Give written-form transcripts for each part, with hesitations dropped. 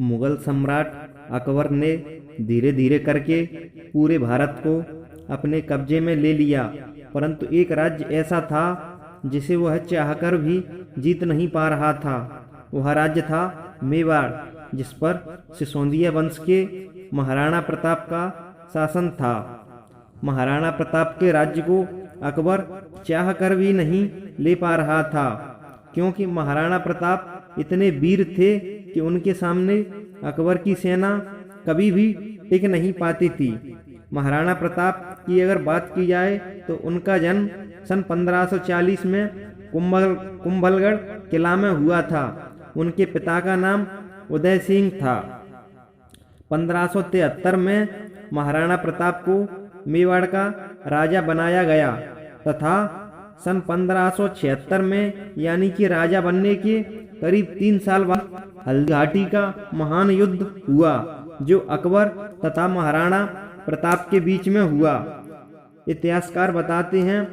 मुगल सम्राट अकबर ने धीरे धीरे करके पूरे भारत को अपने कब्जे में ले लिया, परंतु एक राज्य ऐसा था जिसे वह चाहकर भी जीत नहीं पा रहा था। वह राज्य था मेवाड़, जिस पर सिसोदिया वंश के महाराणा प्रताप का शासन था। महाराणा प्रताप के राज्य को अकबर चाह कर भी नहीं ले पा रहा था, क्योंकि महाराणा प्रताप इतने वीर थे कि उनके सामने अकबर की सेना कभी भी टिक नहीं पाती थी। महाराणा प्रताप की अगर बात की जाए तो उनका जन्म सन 1540 में कुंभलगढ़ किला में हुआ था। उनके पिता का नाम उदय सिंह था। 1573 में महाराणा प्रताप को मेवाड़ का राजा बनाया गया तथा सन 1576 में यानी कि राजा बनने के करीब 3 साल बाद हल्दी घाटी का महान युद्ध हुआ, जो अकबर तथा महाराणा प्रताप के बीच में हुआ। इतिहासकार बताते हैं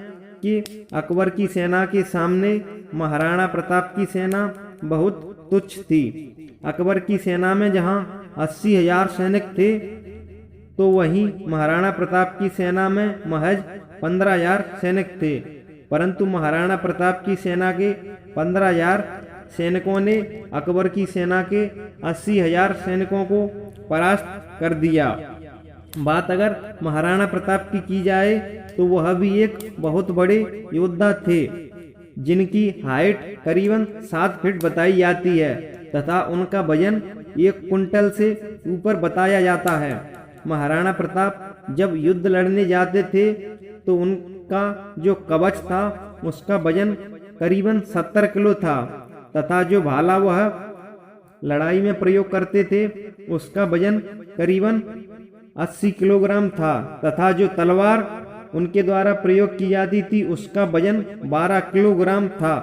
कि अकबर की सेना के सामने महाराणा प्रताप की सेना बहुत तुच्छ थी। अकबर की सेना में जहां 80,000 सैनिक थे, तो वहीं महाराणा प्रताप की सेना में महज 15,000 सैनिक थे। परंतु महाराणा प्रताप की सेना के 15,000 सैनिकों ने अकबर की सेना के 80,000 सैनिकों को परास्त कर दिया। बात अगर महाराणा प्रताप की जाए तो वह भी एक बहुत बड़े योद्धा थे, जिनकी हाइट करीबन 7 फीट बताई जाती है तथा उनका वजन 1 कुंटल से ऊपर बताया जाता है। महाराणा प्रताप जब युद्ध लड़ने जाते थे तो उनका जो कवच था उसका वजन करीबन 70 किलो था तथा जो भाला वह लड़ाई में प्रयोग करते थे उसका वजन करीबन 80 किलोग्राम था तथा जो तलवार उनके द्वारा प्रयोग की जाती थी उसका वजन 12 किलोग्राम था।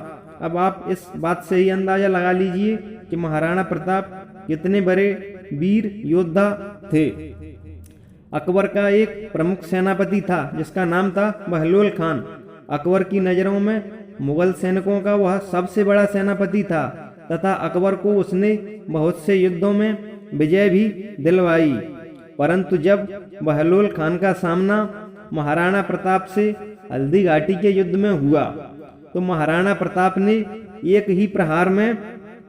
अब आप इस बात से ही अंदाजा लगा लीजिए कि महाराणा प्रताप कितने बड़े वीर योद्धा थे। अकबर का एक प्रमुख सेनापति था जिसका नाम था बहलोल खान। अकबर की नज़रों में मुगल सैनिकों का वह सबसे बड़ा सेनापति था तथा अकबर को उसने बहुत से युद्धों में विजय भी दिलवाई। परंतु जब बहलोल खान का सामना महाराणा प्रताप से हल्दी घाटी के युद्ध में हुआ तो महाराणा प्रताप ने एक ही प्रहार में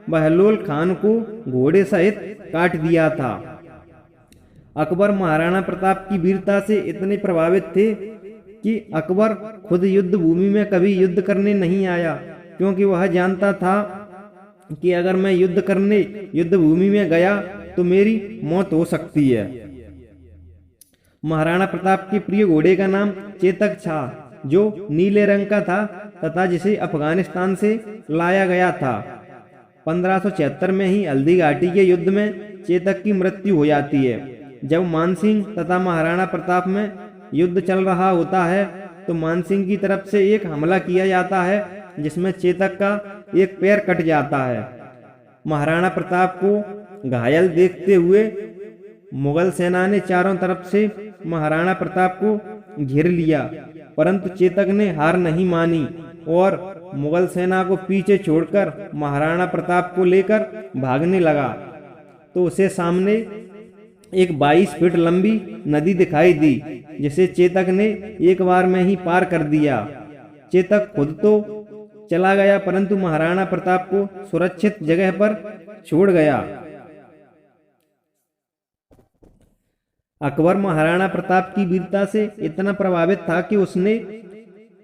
बहलोल खान को घोड़े सहित काट दिया था। अकबर महाराणा प्रताप की वीरता से इतने प्रभावित थे कि अकबर खुद युद्ध भूमि में कभी युद्ध करने नहीं आया, क्योंकि वह जानता था कि अगर मैं युद्ध करने युद्ध भूमि में गया तो मेरी मौत हो सकती है। महाराणा प्रताप के प्रिय घोड़े का नाम चेतक था, जो नीले रंग का था तथा जिसे अफगानिस्तान से लाया गया था। 1576 में ही हल्दी घाटी के युद्ध में चेतक की मृत्यु हो जाती है। जब मानसिंह तथा महाराणा प्रताप में युद्ध चल रहा होता है तो मानसिंह की तरफ से एक हमला किया जाता है जिसमें चेतक का एक पैर कट जाता है। महाराणा प्रताप को घायल देखते हुए मुगल सेना ने चारों तरफ से महाराणा प्रताप को घेर लिया, परंतु चेतक ने हार नहीं मानी और मुगल सेना को पीछे छोड़कर महाराणा प्रताप को लेकर भागने लगा तो उसे सामने एक 22 फीट लंबी नदी दिखाई दी, जिसे चेतक ने एक बार में ही पार कर दिया। चेतक खुद तो चला गया परंतु महाराणा प्रताप को सुरक्षित जगह पर छोड़ गया। अकबर महाराणा प्रताप की वीरता से इतना प्रभावित था कि उसने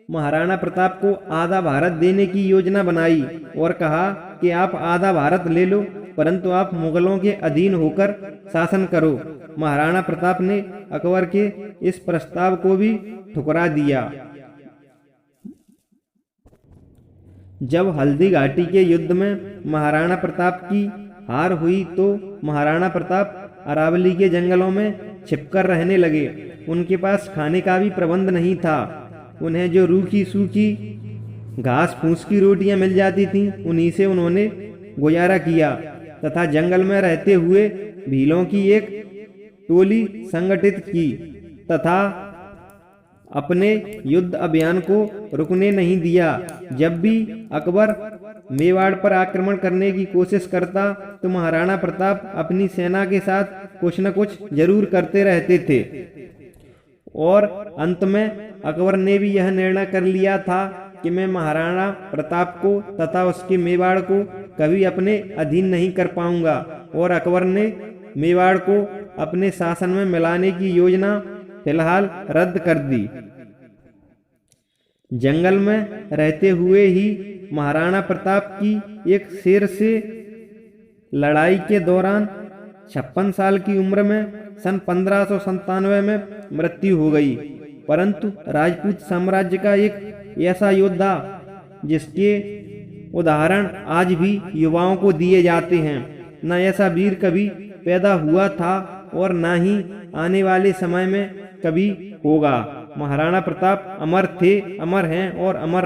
महाराणा प्रताप को आधा भारत देने की योजना बनाई और कहा कि आप आधा भारत ले लो, परंतु आप मुगलों के अधीन होकर शासन करो। महाराणा प्रताप ने अकबर के इस प्रस्ताव को भी ठुकरा दिया। जब हल्दी घाटी के युद्ध में महाराणा प्रताप की हार हुई तो महाराणा प्रताप अरावली के जंगलों में छिपकर रहने लगे। उनके पास खाने का भी प्रबंध नहीं था। उन्हें जो रूखी सूखी घास फूस की रोटियां मिल जाती थीं, उन्हीं से उन्होंने गुजारा किया तथा जंगल में रहते हुए भीलों की एक टोली संगठित की तथा अपने युद्ध अभियान को रुकने नहीं दिया। जब भी अकबर मेवाड़ पर आक्रमण करने की कोशिश करता तो महाराणा प्रताप अपनी सेना के साथ कुछ न कुछ जरूर करते रहते थे। और अंत में अकबर ने भी यह निर्णय कर लिया था कि मैं महाराणा प्रताप को तथा उसके मेवाड़ को कभी अपने अधीन नहीं कर पाऊंगा। और अकबर ने मेवाड़ को अपने शासन में मिलाने की योजना फिलहाल रद्द कर दी। जंगल में रहते हुए ही महाराणा प्रताप की एक शेर से लड़ाई के दौरान 56 साल की उम्र में सन 1597 में मृत्यु हो गई। परंतु राजपूत साम्राज्य का एक ऐसा योद्धा जिसके उदाहरण आज भी युवाओं को दिए जाते हैं, न ऐसा वीर कभी पैदा हुआ था और न ही आने वाले समय में कभी होगा। महाराणा प्रताप अमर थे, अमर हैं और अमर